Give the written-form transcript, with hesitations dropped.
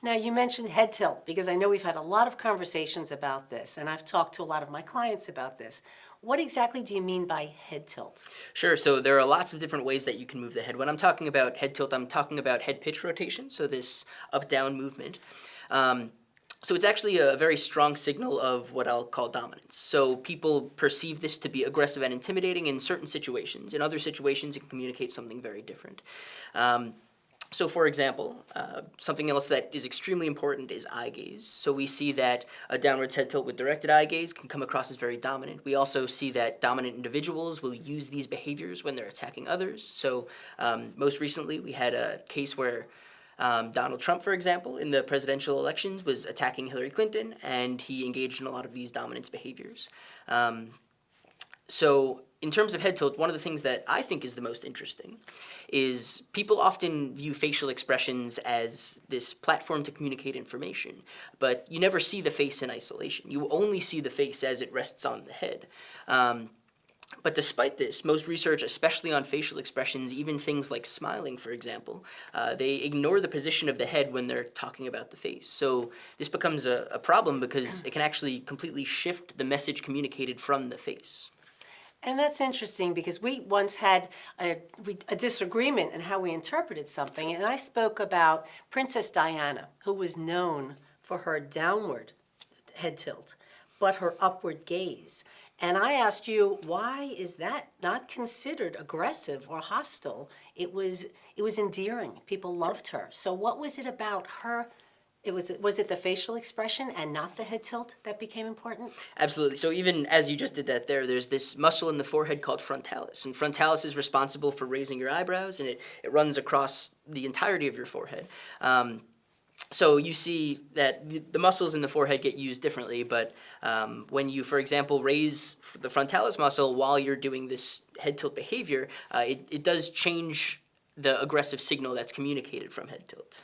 Now, you mentioned head tilt, because I know we've had a lot of conversations about this, and I've talked to a lot of my clients about this. What exactly do you mean by head tilt? Sure. So there are lots of different ways that you can move the head. When I'm talking about head tilt, I'm talking about head pitch rotation, so this up-down movement. So it's actually a very strong signal of what I'll call dominance. So people perceive this to be aggressive and intimidating in certain situations. In other situations, it can communicate something very different. So for example, something else that is extremely important is eye gaze. So we see that a downwards head tilt with directed eye gaze can come across as very dominant. We also see that dominant individuals will use these behaviors when they're attacking others. So most recently, we had a case where Donald Trump, for example, in the presidential elections was attacking Hillary Clinton, and he engaged in a lot of these dominance behaviors. So in terms of head tilt, one of the things that I think is the most interesting is people often view facial expressions as this platform to communicate information, but you never see the face in isolation. You only see the face as it rests on the head. But despite this, most research, especially on facial expressions, even things like smiling, for example, they ignore the position of the head when they're talking about the face. So this becomes a problem because it can actually completely shift the message communicated from the face. And that's interesting, because we once had a disagreement in how we interpreted something, and I spoke about Princess Diana, who was known for her downward head tilt, but her upward gaze. And I asked you, why is that not considered aggressive or hostile? It was endearing. People loved her. So what was it about her? Was it the facial expression and not the head tilt that became important? Absolutely. So even as you just did that there's this muscle in the forehead called frontalis. And frontalis is responsible for raising your eyebrows, and it runs across the entirety of your forehead. So you see that the muscles in the forehead get used differently, but when you, for example, raise the frontalis muscle while you're doing this head tilt behavior, it does change the aggressive signal that's communicated from head tilt.